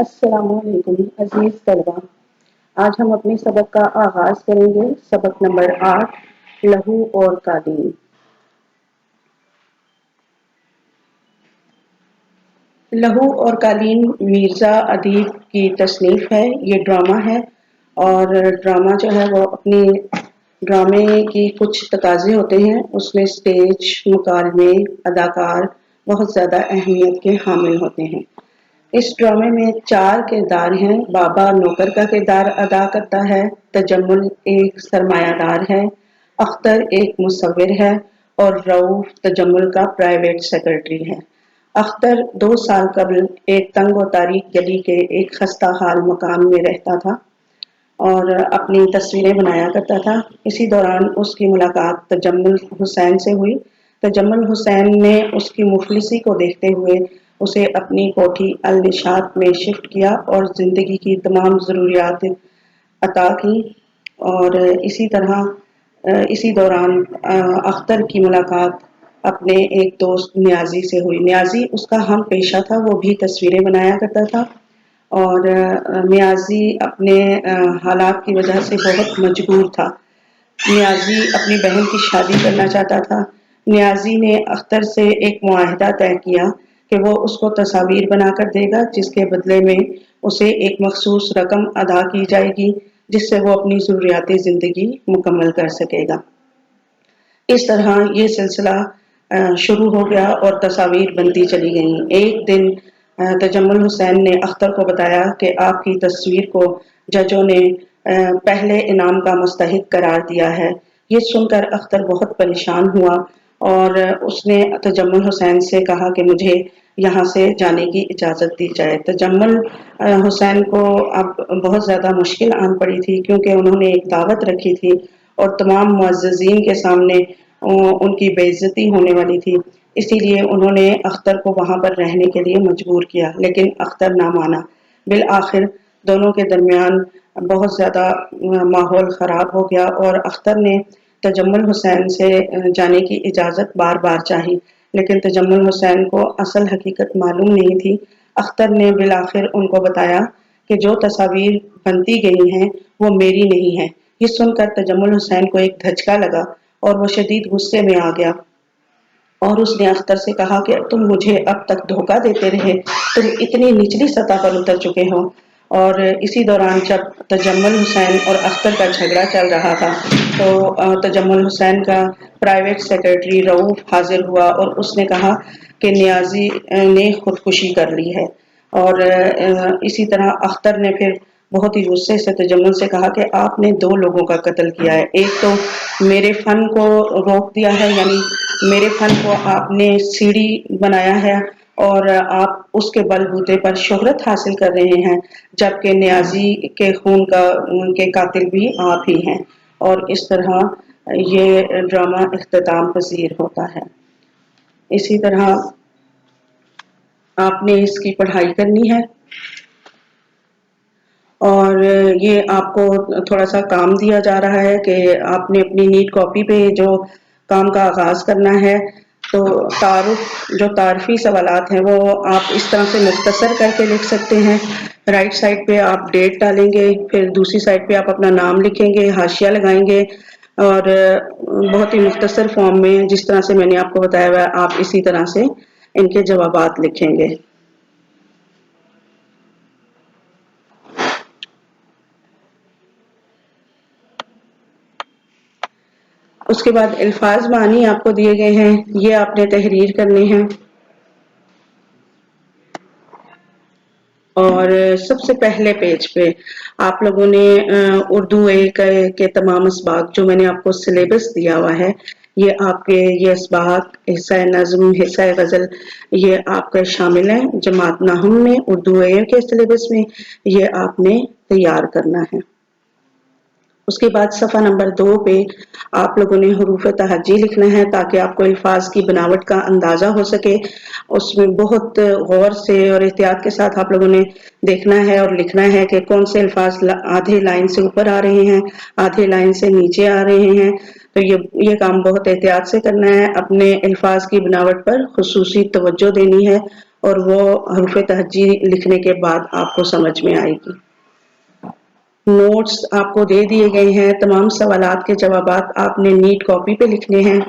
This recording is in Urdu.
السلام علیکم عزیز طلبہ، آج ہم اپنے سبق کا آغاز کریں گے۔ سبق نمبر 8، لہو اور قالین۔ لہو اور قالین میرزا ادیب کی تصنیف ہے، یہ ڈرامہ ہے اور ڈرامہ جو ہے وہ اپنی ڈرامے کی کچھ تقاضے ہوتے ہیں، اس میں سٹیج، مکالمے، اداکار بہت زیادہ اہمیت کے حامل ہوتے ہیں۔ اس ڈرامے میں 4 کردار ہیں۔ بابا نوکر کا کردار ادا کرتا ہے، تجمل ایک سرمایہ دار ہے، اختر ایک مصور ہے اور رؤوف تجمل کا پرائیویٹ سیکرٹری ہے۔ اختر 2 سال قبل ایک تنگ و تاریک گلی کے ایک خستہ حال مکان میں رہتا تھا اور اپنی تصویریں بنایا کرتا تھا۔ اسی دوران اس کی ملاقات تجمل حسین سے ہوئی۔ تجمل حسین نے اس کی مفلسی کو دیکھتے ہوئے اسے اپنی کوٹھی النشاط میں شفٹ کیا اور زندگی کی تمام ضروریات عطا کی، اور اسی دوران اختر کی ملاقات اپنے ایک دوست نیازی سے ہوئی۔ نیازی اس کا ہم پیشہ تھا، وہ بھی تصویریں بنایا کرتا تھا اور نیازی اپنے حالات کی وجہ سے بہت مجبور تھا۔ نیازی اپنی بہن کی شادی کرنا چاہتا تھا۔ نیازی نے اختر سے ایک معاہدہ طے کیا کہ وہ اس کو تصاویر بنا کر دے گا، جس کے بدلے میں اسے ایک مخصوص رقم ادا کی جائے گی جس سے وہ اپنی ضروریات زندگی مکمل کر سکے گا۔ اس طرح یہ سلسلہ شروع ہو گیا اور تصاویر بنتی چلی گئیں۔ ایک دن تجمل حسین نے اختر کو بتایا کہ آپ کی تصویر کو ججوں نے پہلے انعام کا مستحق قرار دیا ہے۔ یہ سن کر اختر بہت پریشان ہوا اور اس نے تجمل حسین سے کہا کہ مجھے یہاں سے جانے کی اجازت دی جائے۔ تجمل حسین کو اب بہت زیادہ مشکل آن پڑی تھی، کیونکہ انہوں نے ایک دعوت رکھی تھی اور تمام معززین کے سامنے ان کی بے عزتی ہونے والی تھی۔ اسی لیے انہوں نے اختر کو وہاں پر رہنے کے لیے مجبور کیا، لیکن اختر نہ مانا۔ بالآخر دونوں کے درمیان بہت زیادہ ماحول خراب ہو گیا اور اختر نے تجمل حسین سے جانے کی اجازت بار بار چاہی، لیکن تجمل حسین کو اصل حقیقت معلوم نہیں تھی۔ اختر نے بالآخر ان کو بتایا کہ جو تصاویر بنتی گئی ہیں وہ میری نہیں ہیں۔ یہ سن کر تجمل حسین کو ایک دھچکا لگا اور وہ شدید غصے میں آ گیا اور اس نے اختر سے کہا کہ تم مجھے اب تک دھوکہ دیتے رہے، تم اتنی نچلی سطح پر اتر چکے ہو۔ اور اسی دوران جب تجمل حسین اور اختر کا جھگڑا چل رہا تھا تو تجمل حسین کا پرائیویٹ سیکرٹری رؤوف حاضر ہوا اور اس نے کہا کہ نیازی نے خودکشی کر لی ہے۔ اور اسی طرح اختر نے پھر بہت ہی غصے سے تجمل سے کہا کہ آپ نے 2 لوگوں کا قتل کیا ہے، ایک تو میرے فن کو روک دیا ہے، یعنی میرے فن کو آپ نے سیڑھی بنایا ہے اور آپ اس کے بل بوتے پر شہرت حاصل کر رہے ہیں، جبکہ نیازی کے خون کے قاتل بھی آپ ہی ہیں۔ اور اس طرح یہ ڈرامہ اختتام پذیر ہوتا ہے۔ اسی طرح آپ نے اس کی پڑھائی کرنی ہے اور یہ آپ کو تھوڑا سا کام دیا جا رہا ہے کہ آپ نے اپنی نیٹ کاپی پہ جو کام کا آغاز کرنا ہے، تو جو تعارفی سوالات ہیں وہ آپ اس طرح سے مختصر کر کے لکھ سکتے ہیں۔ رائٹ سائڈ پہ آپ ڈیٹ ڈالیں گے، پھر دوسری سائڈ پہ آپ اپنا نام لکھیں گے، حاشیہ لگائیں گے اور بہت ہی مختصر فارم میں جس طرح سے میں نے آپ کو بتایا ہوا ہے آپ اسی طرح سے ان کے جوابات لکھیں گے۔ اس کے بعد الفاظ معنی آپ کو دیے گئے ہیں، یہ آپ نے تحریر کرنے ہیں۔ اور سب سے پہلے پیج پہ آپ لوگوں نے اردو کے تمام اسباق جو میں نے آپ کو سلیبس دیا ہوا ہے، یہ اسباق حصہ نظم، حصہ غزل، یہ آپ کا شامل ہے جماعت نحم میں، اردو کے سلیبس میں یہ آپ نے تیار کرنا ہے۔ اس کے بعد صفحہ نمبر 2 پہ آپ لوگوں نے حروف تہجی لکھنا ہے تاکہ آپ کو الفاظ کی بناوٹ کا اندازہ ہو سکے۔ اس میں بہت غور سے اور احتیاط کے ساتھ آپ لوگوں نے دیکھنا ہے اور لکھنا ہے کہ کون سے الفاظ آدھے لائن سے اوپر آ رہے ہیں، آدھے لائن سے نیچے آ رہے ہیں۔ تو یہ کام بہت احتیاط سے کرنا ہے، اپنے الفاظ کی بناوٹ پر خصوصی توجہ دینی ہے اور وہ حروف تہجی لکھنے کے بعد آپ کو سمجھ میں آئے گی۔ نوٹس آپ کو دے دیے گئے ہیں، تمام سوالات کے جوابات آپ نے نیٹ کاپی پہ لکھنے ہیں۔